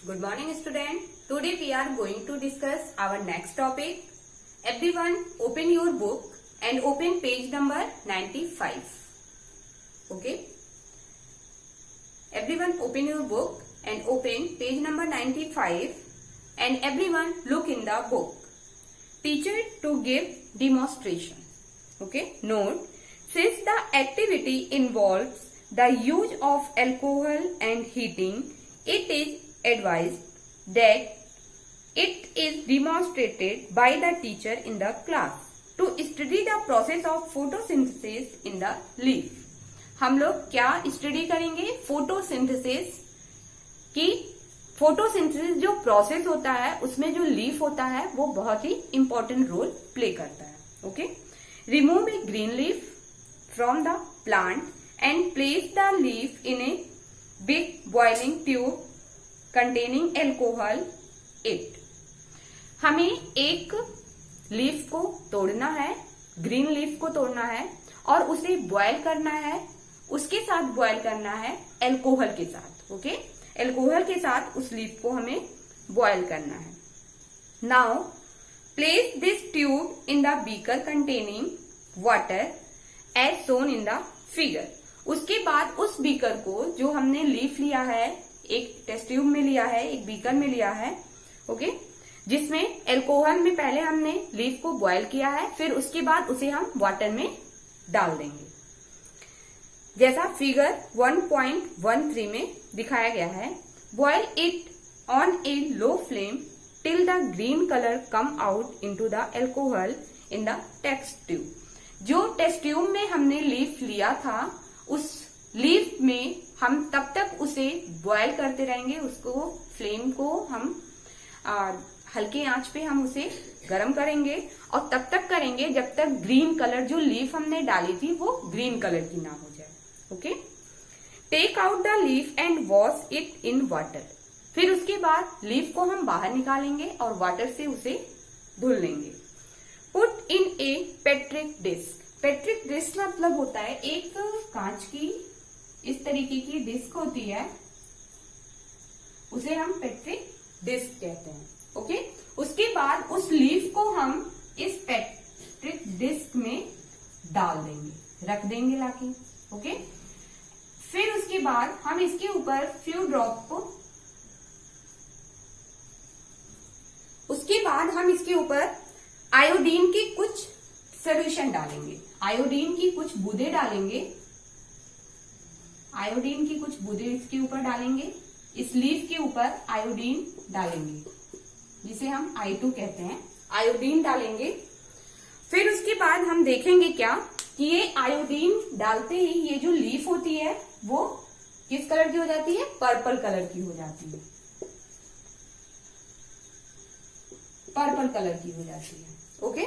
Good morning, student. Today we are going to discuss our next topic. Everyone, open your book and open page number 95. Okay. Everyone, open your book and open page number 95. And everyone, look in the book. Teacher to give demonstration. Okay. Note: since the activity involves the use of alcohol and heating, it is advised that it is demonstrated by the teacher in the class to study the process of photosynthesis in the leaf. हम लोग क्या study करेंगे? Photosynthesis की। Photosynthesis जो process होता है उसमें जो लीफ होता है वो बहुत ही इंपॉर्टेंट रोल प्ले करता है. Okay. Remove A green leaf from the plant and place the leaf in a big boiling tube containing alcohol it. हमें एक लीफ को तोड़ना है, ग्रीन लीफ को तोड़ना है और उसे बॉयल करना है. उसके साथ बॉयल करना है एल्कोहल के साथ. ओके. एल्कोहल के साथ उस लीफ को हमें बॉयल करना है. Now place this tube in the beaker containing water as shown in the figure. उसके बाद उस बीकर को, जो हमने लीफ लिया है, एक टेस्ट ट्यूब में लिया है, एक बीकर में लिया है, ओके, जिसमें एल्कोहल में पहले हमने लीफ को बॉयल किया है, फिर उसके बाद उसे हम वाटर में डाल देंगे, जैसा फिगर 1.13 में दिखाया गया है. Boil it on a low flame till the green colour come out into the alcohol in the test tube. जो टेस्ट ट्यूब में हमने लीफ लिया था, उस लीफ में हम तब तक उसे बॉयल करते रहेंगे. उसको, फ्लेम को हम हल्के आंच पे हम उसे गरम करेंगे और तब तक करेंगे जब तक ग्रीन कलर, जो लीफ हमने डाली थी, वो ग्रीन कलर की ना हो जाए. Okay. Take out the leaf and wash it in water. फिर उसके बाद लीफ को हम बाहर निकालेंगे और वाटर से उसे धुल लेंगे. Put in a petri dish. Petri dish मतलब होता है एक कांच की इस तरीके की डिस्क होती है, उसे हम पेट्रिक डिस्क कहते हैं. ओके. उसके बाद उस लीफ को हम इस पेट्रिक डिस्क में डाल देंगे, रख देंगे लाके. ओके. फिर उसके बाद हम इसके ऊपर फ्यू ड्रॉप को, उसके बाद हम इसके ऊपर आयोडीन की कुछ सोल्यूशन डालेंगे. आयोडीन की कुछ बूंदे डालेंगे. आयोडीन की कुछ बूंदे इसके ऊपर डालेंगे. इस लीफ के ऊपर आयोडीन डालेंगे, जिसे हम I2 कहते हैं. आयोडीन डालेंगे. फिर उसके बाद हम देखेंगे क्या कि ये आयोडीन डालते ही ये जो लीफ होती है वो किस कलर की हो जाती है? पर्पल कलर की हो जाती है. पर्पल कलर की हो जाती है. Okay.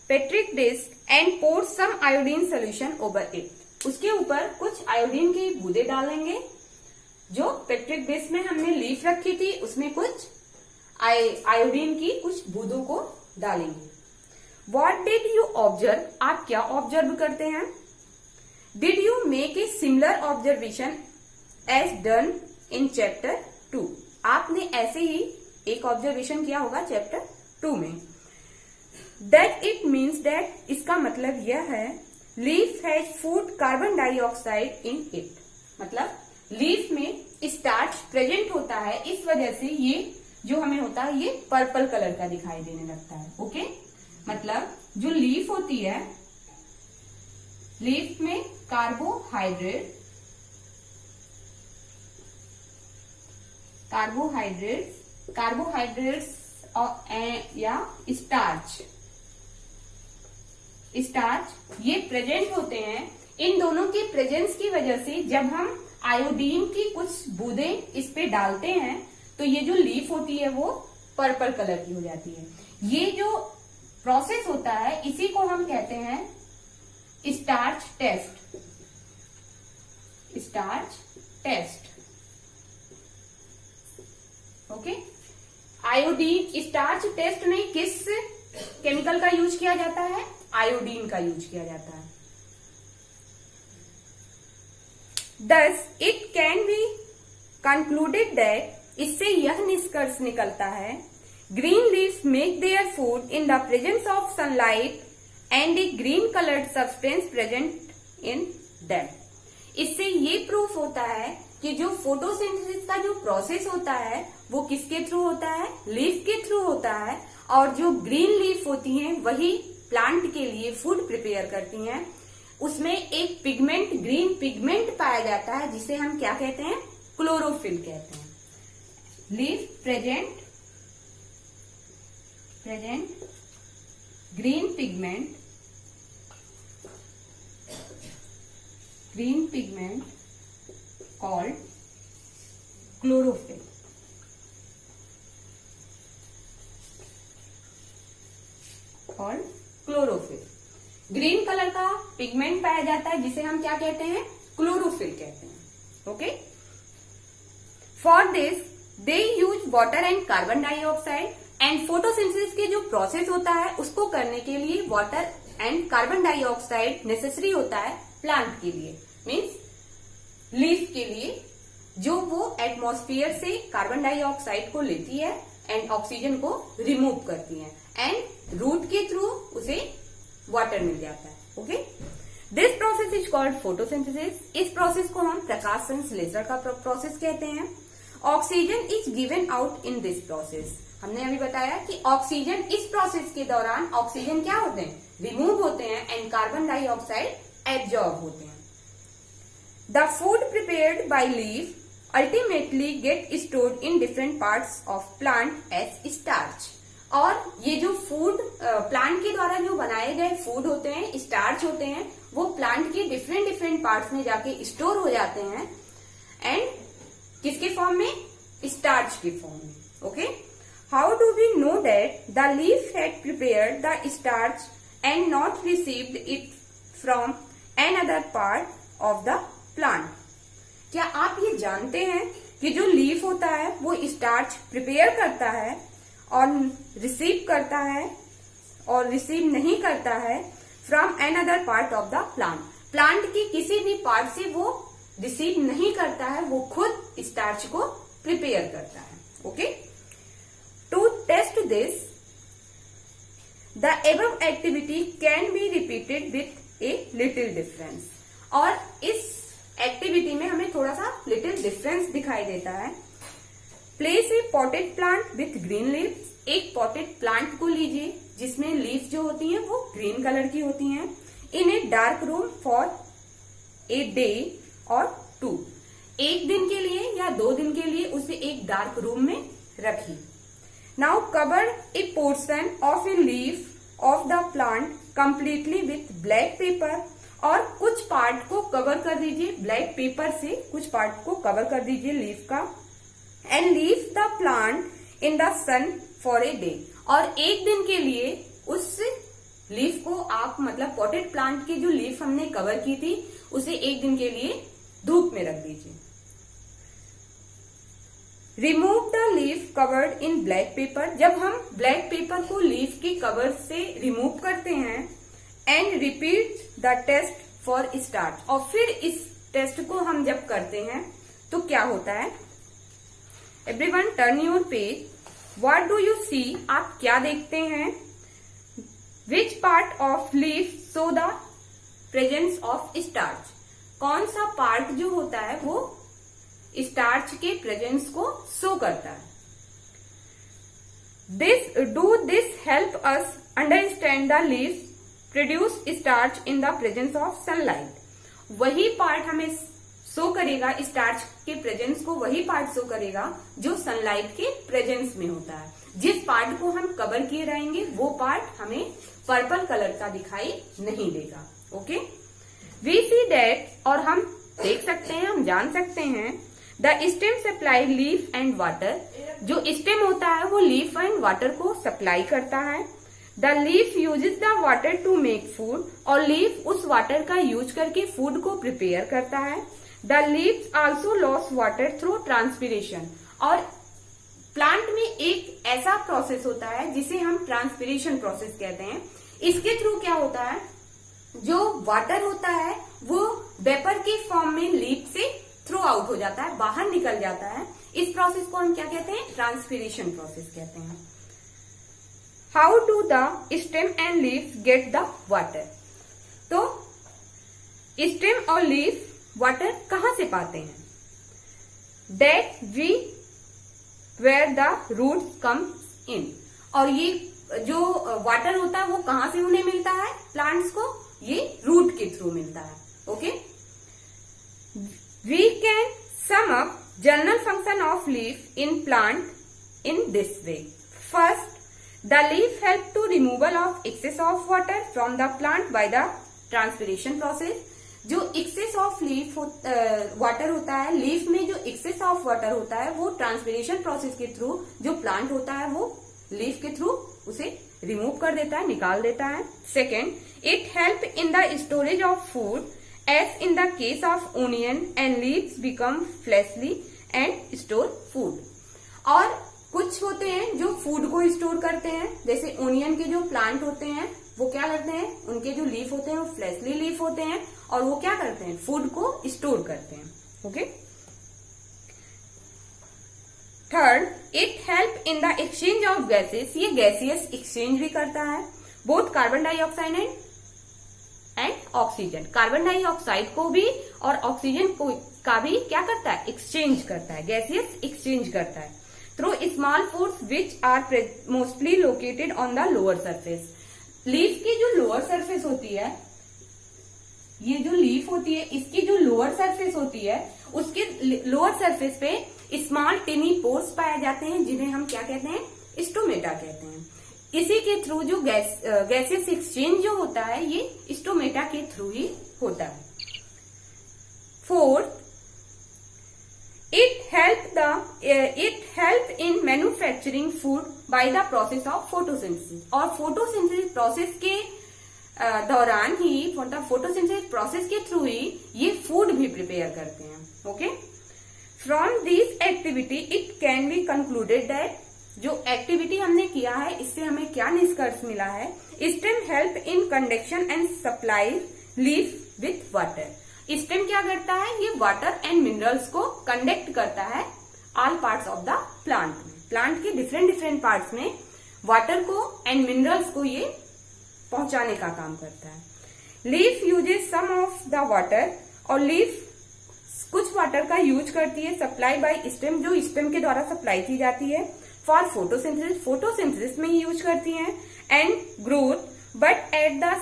Petri dish and pour some iodine solution over it. उसके ऊपर कुछ आयोडीन की बूंदे डालेंगे. जो पेट्रिक डिस्क में हमने लीफ रखी थी उसमें कुछ आयोडीन की कुछ बूंदों को डालेंगे. What did you observe? आप क्या ऑब्जर्व करते हैं? Did you make a similar observation as done in chapter 2? आपने ऐसे ही एक ऑब्जर्वेशन किया होगा चैप्टर 2 में. That it means that, इसका मतलब यह है, leaf has food carbon dioxide in it. मतलब लीफ में स्टार्च प्रेजेंट होता है, इस वजह से ये जो हमें होता है ये पर्पल कलर का दिखाई देने लगता है. ओके. मतलब जो लीफ होती है, लीफ में कार्बोहाइड्रेट्स या स्टार्च ये प्रेजेंट होते हैं. इन दोनों की प्रेजेंस की वजह से जब हम आयोडीन की कुछ बूंदे इस पे डालते हैं तो ये जो लीफ होती है वो पर्पल कलर की हो जाती है. ये जो प्रोसेस होता है इसी को हम कहते हैं starch test. Okay. Iodine starch test में किस केमिकल का यूज किया जाता है? आयोडीन का यूज किया जाता है. Thus, it can be concluded that इससे यह निष्कर्ष निकलता है, green leaves make their food in the presence of sunlight and the green coloured substance present in them. इससे ये प्रूफ होता है कि जो फोटोसिंथेसिस का जो प्रोसेस होता है वो किसके थ्रू होता है, लीफ के थ्रू होता है, और जो ग्रीन लीफ होती हैं वही प्लांट के लिए फूड प्रिपेयर करती हैं। उसमें एक पिगमेंट, ग्रीन पिगमेंट पाया जाता है जिसे हम क्या कहते हैं, क्लोरोफिल कहते हैं। Leaf present green pigment called chlorophyll। Green colour का पिगमेंट पाया जाता है जिसे हम क्या कहते हैं, क्लोरोफिल कहते हैं। Okay, for this they use water and carbon dioxide, and photosynthesis के जो प्रोसेस होता है उसको करने के लिए water and carbon dioxide necessary होता है प्लांट के लिए, मीन्स लीफ के लिए, जो वो एटमॉस्फेयर से कार्बन डाइऑक्साइड को लेती है एंड ऑक्सीजन को रिमूव करती है, एंड रूट के थ्रू उसे वाटर मिल जाता है। Okay, this process is called photosynthesis. इस प्रोसेस को हम प्रकाश संश्लेषण का प्रोसेस कहते हैं। Oxygen is given out in this process. हमने अभी बताया कि ऑक्सीजन, इस प्रोसेस के दौरान ऑक्सीजन क्या होते हैं, रिमूव होते हैं, एंड कार्बन डाइऑक्साइड एब्जॉर्ब होते हैं। The food prepared by leaf ultimately get stored in different parts of plant as starch. और ये जो फूड प्लांट के द्वारा जो बनाए गए फूड होते हैं, स्टार्च होते हैं, वो प्लांट के डिफरेंट पार्ट्स में जाके स्टोर हो जाते हैं, एंड किसके फॉर्म में, स्टार्च के फॉर्म में। Okay, how do we know that the leaf had prepared the starch and not received it from another part of the plant? क्या आप ये जानते हैं कि जो लीफ होता है वो स्टार्च प्रिपेयर करता है और रिसीव करता है और रिसीव नहीं करता है from another part of the plant. Plant के किसी भी पार्ट से वो रिसीव नहीं करता है, वो खुद स्टार्च को प्रिपेयर करता है। Okay, to test this the above activity can be repeated with a little difference. और इस एक्टिविटी में हमें थोड़ा सा लिटिल डिफरेंस दिखाई देता है। Place a potted plant with green leaves. एक पॉटेड प्लांट को लीजिए जिसमें लीफ जो होती हैं वो ग्रीन कलर की होती हैं, in a dark room for a day or 2। एक दिन के लिए या 2 दिन के लिए उसे एक डार्क रूम में रखिए। Now cover A portion of a leaf of the plant completely with black pepper. और कुछ पार्ट को कवर कर दीजिए ब्लैक पेपर से, कुछ पार्ट को कवर कर दीजिए लीफ का, and leave the plant in the sun for a day. और एक दिन के लिए उस लीफ को आप, मतलब पॉटेड प्लांट की जो लीफ हमने कवर की थी उसे एक दिन के लिए धूप में रख दीजिए। Remove the leaf covered in black paper. जब हम ब्लैक पेपर को लीफ के कवर से रिमूव करते हैं, and repeat the test for starch. और फिर इस टेस्ट को हम जब करते हैं तो क्या होता है, everyone turn your page. What do you see? आप क्या देखते हैं? Which part of leaf show the presence of starch. कौन सा पार्ट जो होता है वो स्टार्च के प्रेजेंस को शो करता है। This help us understand the leaf produce starch in the presence of sunlight. वही पार्ट हमें शो करेगा, स्टार्च के प्रेजेंस को वही पार्ट शो करेगा जो सनलाइट के प्रेजेंस में होता है। जिस पार्ट को हम कवर किए रहेंगे वो पार्ट हमें पर्पल कलर का दिखाई नहीं देगा। ओके, वी सी दैट, और हम देख सकते हैं, हम जान सकते हैं, the stem supply leaf and water. जो स्टेम होता है वो लीफ एंड वाटर को सप्लाई करता है। The leaf uses the water to make food. और लीफ उस वाटर का यूज करके फूड को प्रिपेयर करता है। The leaves also loss water through transpiration. और प्लांट में एक ऐसा प्रोसेस होता है जिसे हम ट्रांसपीरेशन प्रोसेस कहते हैं। इसके थ्रू क्या होता है, जो वाटर होता है वो वेपर के फॉर्म में लीफ से थ्रो आउट हो जाता है, बाहर निकल जाता है। इस प्रोसेस को हम क्या कहते हैं? ट्रांसपीरेशन प्रोसेस कहते हैं। How do the stem and leaf get the water? तो स्टेम और लीफ वाटर कहां से पाते हैं? That we where the root comes in. और ये जो वाटर होता है वो कहां से उन्हें मिलता है? प्लांट्स को ये रूट के थ्रू मिलता है। Okay, we can sum up general function of leaf in plant in this way. First, the leaf help to removal of excess of water from the plant by the transpiration process. जो excess of leaf water होता है, leaf में जो excess of water होता है वो transpiration process के through जो प्लांट होता है वो लीफ के थ्रू उसे रिमूव कर देता है, निकाल देता है। Second, it help in the storage of food as in the case of onion and leaves become fleshly and store food. और कुछ होते हैं जो फूड को स्टोर करते हैं, जैसे ओनियन के जो प्लांट होते हैं वो क्या करते हैं? उनके जो लीफ होते हैं वो फ्लैशली लीफ होते हैं और वो क्या करते हैं? फूड को स्टोर करते हैं। Okay. Third, it help in the exchange of gases. ये गैसियस एक्सचेंज भी करता है, both carbon dioxide and oxygen. Carbon dioxide को भी और ऑक्सीजन को का भी क्या करता है? एक्सचेंज करता है, गैसियस एक्सचेंज करता है through small pores which are mostly located on the lower surface. Leaf की जो लोअर सरफेस होती है, ये जो लीफ होती है इसकी जो लोअर सरफेस होती है उसके लोअर सरफेस पे स्मॉल टिनी पोर्स पाए जाते हैं जिन्हें हम क्या कहते हैं? स्टोमेटा कहते हैं। इसी के थ्रू जो गैसेस एक्सचेंज जो होता है ये स्टोमेटा के थ्रू ही होता है। Fourth, it help in manufacturing food by the process of photosynthesis। और फोटोसिंथेसिस प्रोसेस के दौरान ही, फोटोसिंथेसिस प्रोसेस के थ्रू ही ये फूड भी प्रिपेयर करते हैं। Okay, from this activity it can be concluded that, जो एक्टिविटी हमने किया है इससे हमें क्या निष्कर्ष मिला है? Stem help in conduction and supply leaf with water. Stem क्या करता है? ये वाटर एंड मिनरल्स को कंडक्ट करता है all parts of the plant में। प्लांट के डिफरेंट पार्ट्स में वाटर को एंड मिनरल्स को ये पहुंचाने का काम करता है। Leaf uses some of the water, और लीफ कुछ वाटर का यूज करती है सप्लाई बाय स्टेम, जो स्टेम के द्वारा सप्लाई की जाती है फॉर फोटोसिंथेसिस, फोटोसिंथेसिस में यूज करती हैं and growth, but at the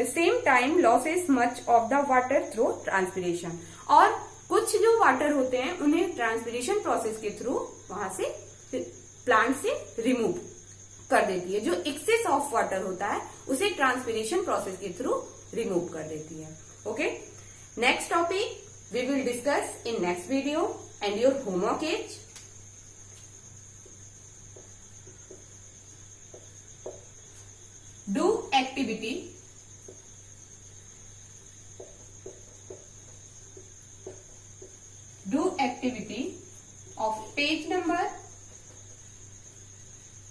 same time losses much of the water through transpiration. और कुछ जो वाटर होते हैं उन्हें ट्रांसपीरेशन प्रोसेस के थ्रू वहां से प्लांट से रिमूव कर देती है। जो एक्सेस ऑफ वाटर होता है उसे ट्रांसपीरेशन प्रोसेस के थ्रू रिमूव कर देती है। Okay, next topic we will discuss in next video, and your homework is do activity of page number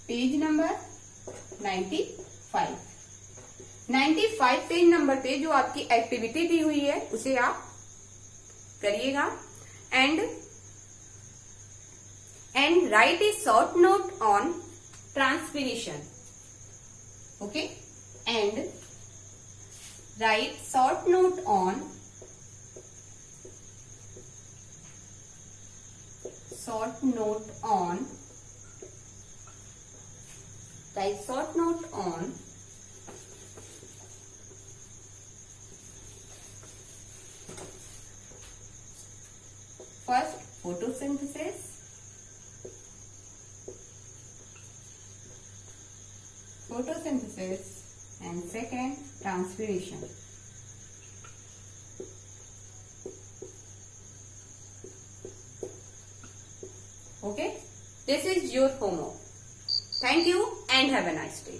95 page number पे जो आपकी एक्टिविटी दी हुई है उसे आप करिएगा and right A short note on transpiration. Okay, and right short note on first photosynthesis, and second transpiration. Okay, this is your homework. Thank you and have a nice day.